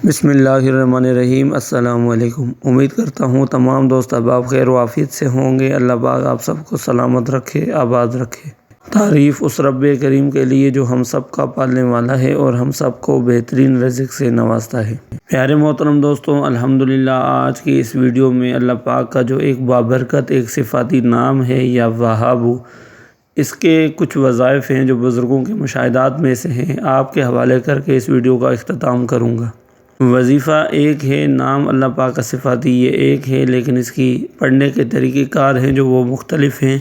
بسم اللہ الرحمن الرحیم۔ السلام علیکم۔ امید کرتا ہوں تمام دوست احباب خیر و عافیت سے ہوں گے۔ اللہ پاک آپ سب کو سلامت رکھے، آباد رکھے۔ تعریف اس رب کریم کے لیے جو ہم سب کا پالنے والا ہے اور ہم سب کو بہترین رزق سے نوازتا ہے۔ پیارے محترم دوستوں، الحمدللہ آج کی اس ویڈیو میں اللہ پاک کا جو ایک بابرکت ایک صفاتی نام ہے یا وہاب، اس کے کچھ وظائف ہیں جو بزرگوں کے مشاہدات میں سے ہیں، آپ کے حوالے کر کے اس ویڈیو کا اختتام کروں گا۔ وظیفہ ایک ہے، نام اللہ پاک کا صفاتی یہ ایک ہے، لیکن اس کی پڑھنے کے طریقہ کار ہیں جو وہ مختلف ہیں،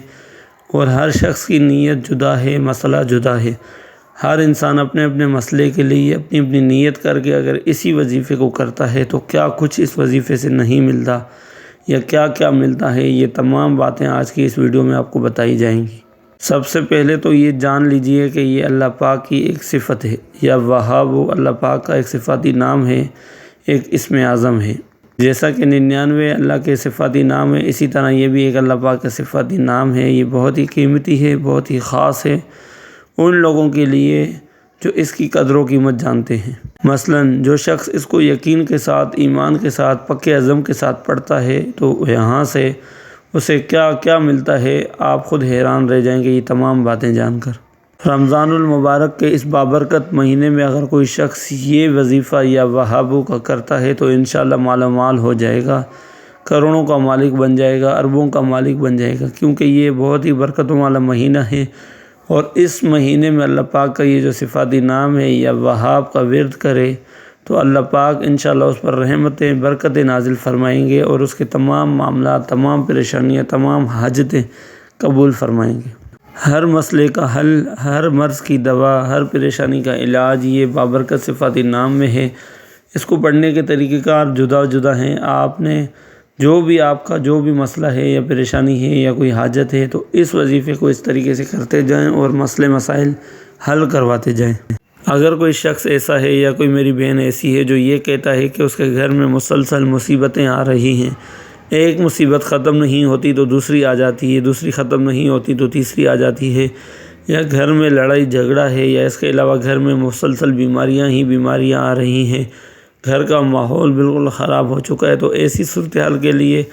اور ہر شخص کی نیت جدا ہے، مسئلہ جدا ہے۔ ہر انسان اپنے اپنے مسئلے کے لیے اپنی اپنی نیت کر کے اگر اسی وظیفے کو کرتا ہے تو کیا کچھ اس وظیفے سے نہیں ملتا یا کیا کیا ملتا ہے، یہ تمام باتیں آج کی اس ویڈیو میں آپ کو بتائی جائیں گی۔ سب سے پہلے تو یہ جان لیجئے کہ یہ اللہ پاک کی ایک صفت ہے، یا وہاب اللہ پاک کا ایک صفاتی نام ہے، ایک اسم اعظم ہے۔ جیسا کہ 99 اللہ کے صفاتی نام ہے، اسی طرح یہ بھی ایک اللہ پاک کا صفاتی نام ہے۔ یہ بہت ہی قیمتی ہے، بہت ہی خاص ہے ان لوگوں کے لیے جو اس کی قدر و قیمت جانتے ہیں۔ مثلاً جو شخص اس کو یقین کے ساتھ، ایمان کے ساتھ، پکے عزم کے ساتھ پڑھتا ہے تو یہاں سے اسے کیا کیا ملتا ہے، آپ خود حیران رہ جائیں گے یہ تمام باتیں جان کر۔ رمضان المبارک کے اس بابرکت مہینے میں اگر کوئی شخص یہ وظیفہ یا وہابو کا کرتا ہے تو انشاءاللہ مالا مال ہو جائے گا، کروڑوں کا مالک بن جائے گا، اربوں کا مالک بن جائے گا، کیونکہ یہ بہت ہی برکتوں والا مہینہ ہے۔ اور اس مہینے میں اللہ پاک کا یہ جو صفاتی نام ہے یا وہاب کا ورد کرے تو اللہ پاک انشاءاللہ اس پر رحمتیں، برکتیں نازل فرمائیں گے اور اس کے تمام معاملات، تمام پریشانیاں، تمام حاجتیں قبول فرمائیں گے۔ ہر مسئلے کا حل، ہر مرض کی دوا، ہر پریشانی کا علاج یہ بابرکت صفاتی نام میں ہے۔ اس کو پڑھنے کے طریقہ کار جدا جدا ہیں۔ آپ نے آپ کا جو بھی مسئلہ ہے یا پریشانی ہے یا کوئی حاجت ہے تو اس وظیفے کو اس طریقے سے کرتے جائیں اور مسئلے مسائل حل کرواتے جائیں۔ اگر کوئی شخص ایسا ہے یا کوئی میری بہن ایسی ہے جو یہ کہتا ہے کہ اس کے گھر میں مسلسل مصیبتیں آ رہی ہیں، ایک مصیبت ختم نہیں ہوتی تو دوسری آ جاتی ہے، دوسری ختم نہیں ہوتی تو تیسری آ جاتی ہے، یا گھر میں لڑائی جھگڑا ہے، یا اس کے علاوہ گھر میں مسلسل بیماریاں آ رہی ہیں، گھر کا ماحول بالکل خراب ہو چکا ہے، تو ایسی صورتحال کے لیے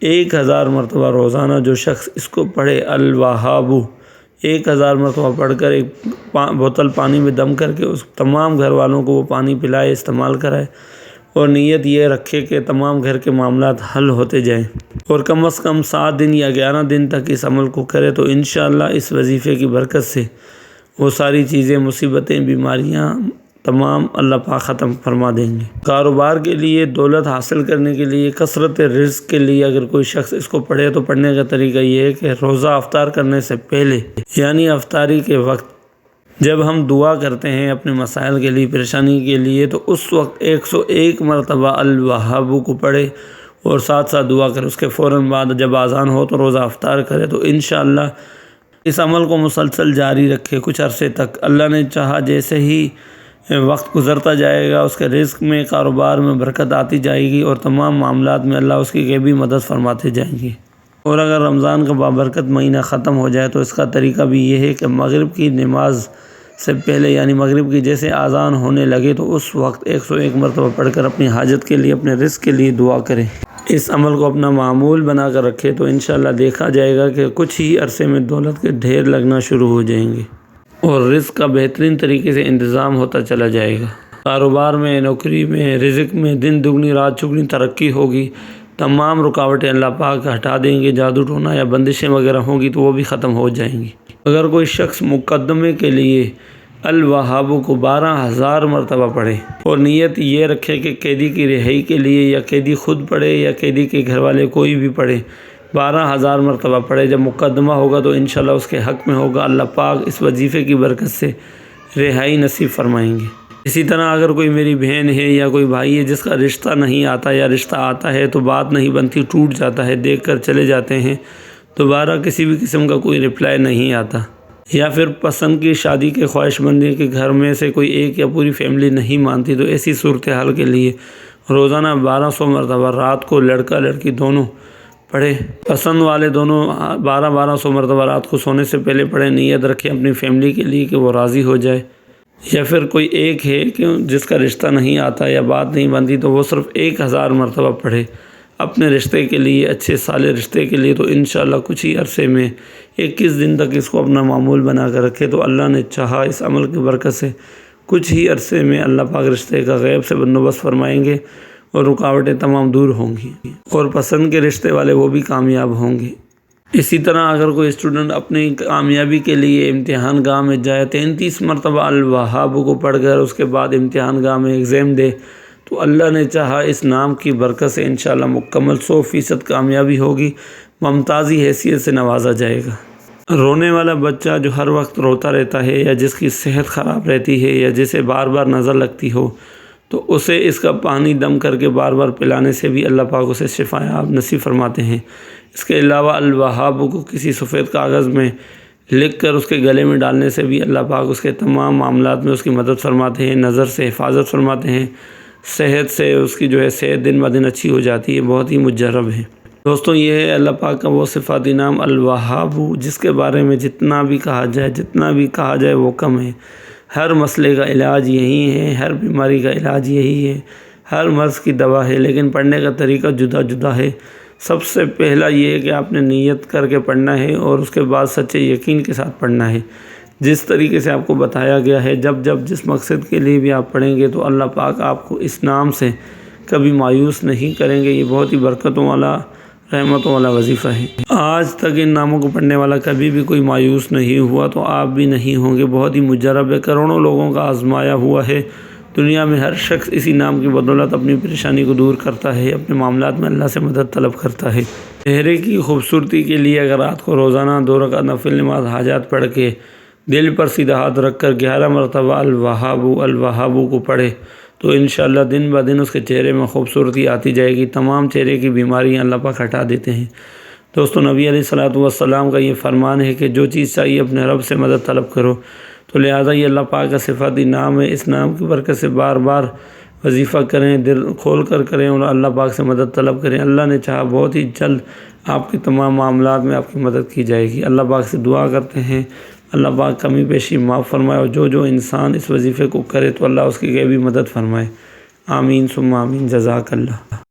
1000 مرتبہ روزانہ جو شخص اس کو پڑھے الوہاب، 1000 مرتبہ پڑھ کر ایک بوتل پانی میں دم کر کے اس تمام گھر والوں کو وہ پانی پلائے، استعمال کرائے، اور نیت یہ رکھے کہ تمام گھر کے معاملات حل ہوتے جائیں، اور کم از کم 7 دن یا 11 دن تک اس عمل کو کرے تو انشاءاللہ اس وظیفے کی برکت سے وہ ساری چیزیں، مصیبتیں، بیماریاں تمام اللہ پاک ختم فرما دیں گے۔ کاروبار کے لیے، دولت حاصل کرنے کے لیے، کثرت رزق کے لیے اگر کوئی شخص اس کو پڑھے تو پڑھنے کا طریقہ یہ ہے کہ روزہ افطار کرنے سے پہلے، یعنی افطاری کے وقت جب ہم دعا کرتے ہیں اپنے مسائل کے لیے، پریشانی کے لیے، تو اس وقت 101 مرتبہ الوہاب کو پڑھے اور ساتھ ساتھ دعا کرے۔ اس کے فوراً بعد جب اذان ہو تو روزہ افطار کرے تو انشاءاللہ اس عمل کو مسلسل جاری رکھے کچھ عرصے تک۔ اللہ نے چاہا جیسے ہی وقت گزرتا جائے گا اس کے رزق میں، کاروبار میں برکت آتی جائے گی اور تمام معاملات میں اللہ اس کی غیبی مدد فرماتے جائیں گے۔ اور اگر رمضان کا بابرکت مہینہ ختم ہو جائے تو اس کا طریقہ بھی یہ ہے کہ مغرب کی نماز سے پہلے، یعنی مغرب کی جیسے اذان ہونے لگے تو اس وقت 101 مرتبہ پڑھ کر اپنی حاجت کے لیے، اپنے رزق کے لیے دعا کریں۔ اس عمل کو اپنا معمول بنا کر رکھے تو انشاءاللہ دیکھا جائے گا کہ کچھ ہی عرصے میں دولت کے ڈھیر لگنا شروع ہو جائیں گے اور رزق کا بہترین طریقے سے انتظام ہوتا چلا جائے گا۔ کاروبار میں، نوکری میں، رزق میں دن دگنی رات چگنی ترقی ہوگی۔ تمام رکاوٹیں اللہ پاک ہٹا دیں گے، جادو ٹونا یا بندشیں وغیرہ ہوں گی تو وہ بھی ختم ہو جائیں گی۔ اگر کوئی شخص مقدمے کے لیے الوہاب کو 12000 مرتبہ پڑھے اور نیت یہ رکھے کہ قیدی کی رہائی کے لیے، یا قیدی خود پڑھے یا قیدی کے گھر والے کوئی بھی پڑھے، 12000 مرتبہ پڑھے، جب مقدمہ ہوگا تو انشاءاللہ اس کے حق میں ہوگا، اللہ پاک اس وظیفے کی برکت سے رہائی نصیب فرمائیں گے۔ اسی طرح اگر کوئی میری بہن ہے یا کوئی بھائی ہے جس کا رشتہ نہیں آتا یا رشتہ آتا ہے تو بات نہیں بنتی، ٹوٹ جاتا ہے، دیکھ کر چلے جاتے ہیں، دوبارہ کسی بھی قسم کا کوئی رپلائی نہیں آتا، یا پھر پسند کی شادی کے خواہش مندی کے گھر میں سے کوئی ایک یا پوری فیملی نہیں مانتی، تو ایسی صورتحال کے لیے روزانہ 1200 مرتبہ رات کو لڑکا لڑکی دونوں پڑھے، پسند والے دونوں 1200 مرتبہ رات کو سونے سے پہلے پڑھے، نیت رکھیں اپنی فیملی کے لیے کہ وہ راضی ہو جائے۔ یا پھر کوئی ایک ہے کہ جس کا رشتہ نہیں آتا یا بات نہیں بنتی، تو وہ صرف 1000 مرتبہ پڑھے اپنے رشتے کے لیے، اچھے صالح رشتے کے لیے، تو انشاءاللہ کچھ ہی عرصے میں 21 دن تک اس کو اپنا معمول بنا کر رکھے تو اللہ نے چاہا اس عمل کی برکت سے کچھ ہی عرصے میں اللہ پاک رشتے کا غیب سے بندوبست فرمائیں گے اور رکاوٹیں تمام دور ہوں گی اور پسند کے رشتے والے وہ بھی کامیاب ہوں گے۔ اسی طرح اگر کوئی اسٹوڈنٹ اپنی کامیابی کے لیے امتحان گاہ میں جائے، 33 مرتبہ الوہاب کو پڑھ کر اس کے بعد امتحان گاہ میں ایگزام دے، تو اللہ نے چاہا اس نام کی برکت سے انشاءاللہ مکمل 100% کامیابی ہوگی، ممتازی حیثیت سے نوازا جائے گا۔ رونے والا بچہ جو ہر وقت روتا رہتا ہے یا جس کی صحت خراب رہتی ہے یا جسے بار بار نظر لگتی ہو، تو اسے اس کا پانی دم کر کے بار بار پلانے سے بھی اللہ پاک اسے شفایاب نصیب فرماتے ہیں۔ اس کے علاوہ الوہاب کو کسی سفید کاغذ میں لکھ کر اس کے گلے میں ڈالنے سے بھی اللہ پاک اس کے تمام معاملات میں اس کی مدد فرماتے ہیں، نظر سے حفاظت فرماتے ہیں، صحت سے اس کی صحت دن بدن اچھی ہو جاتی ہے، بہت ہی مجرب ہے۔ دوستوں، یہ ہے اللہ پاک کا وہ صفاتی نام الوہاب، جس کے بارے میں جتنا بھی کہا جائے وہ کم ہے۔ ہر مسئلے کا علاج یہی ہے، ہر بیماری کا علاج یہی ہے، ہر مرض کی دوا ہے، لیکن پڑھنے کا طریقہ جدا جدا ہے۔ سب سے پہلا یہ ہے کہ آپ نے نیت کر کے پڑھنا ہے اور اس کے بعد سچے یقین کے ساتھ پڑھنا ہے، جس طریقے سے آپ کو بتایا گیا ہے۔ جب جس مقصد کے لیے بھی آپ پڑھیں گے تو اللہ پاک آپ کو اس نام سے کبھی مایوس نہیں کریں گے۔ یہ بہت ہی برکتوں والا، رحمتوں والا وظیفہ ہے۔ آج تک ان ناموں کو پڑھنے والا کبھی بھی کوئی مایوس نہیں ہوا، تو آپ بھی نہیں ہوں گے۔ بہت ہی مجرب ہے، کروڑوں لوگوں کا آزمایا ہوا ہے۔ دنیا میں ہر شخص اسی نام کی بدولت اپنی پریشانی کو دور کرتا ہے، اپنے معاملات میں اللہ سے مدد طلب کرتا ہے۔ چہرے کی خوبصورتی کے لیے اگر رات کو روزانہ 2 رکعت نفل نماز حاجات پڑھ کے دل پر سیدھا ہاتھ رکھ کر 11 مرتبہ الوہاب کو پڑھے تو انشاءاللہ دن بدن اس کے چہرے میں خوبصورتی آتی جائے گی، تمام چہرے کی بیماریاں اللہ پاک ہٹا دیتے ہیں۔ دوستو، نبی علیہ الصلوۃ والسلام کا یہ فرمان ہے کہ جو چیز چاہیے اپنے رب سے مدد طلب کرو، تو لہٰذا یہ اللہ پاک کا صفاتی نام ہے۔ اس نام کی برکت سے بار بار وظیفہ کریں، دل کھول کر کریں اور اللہ پاک سے مدد طلب کریں۔ اللہ نے چاہا بہت ہی جلد آپ کے تمام معاملات میں آپ کی مدد کی جائے گی۔ اللہ پاک سے دعا کرتے ہیں اللہ پاک کمی بیشی معاف فرمائے، اور جو انسان اس وظیفے کو کرے تو اللہ اس کی غیبی مدد فرمائے۔ آمین ثم آمین۔ جزاک اللہ۔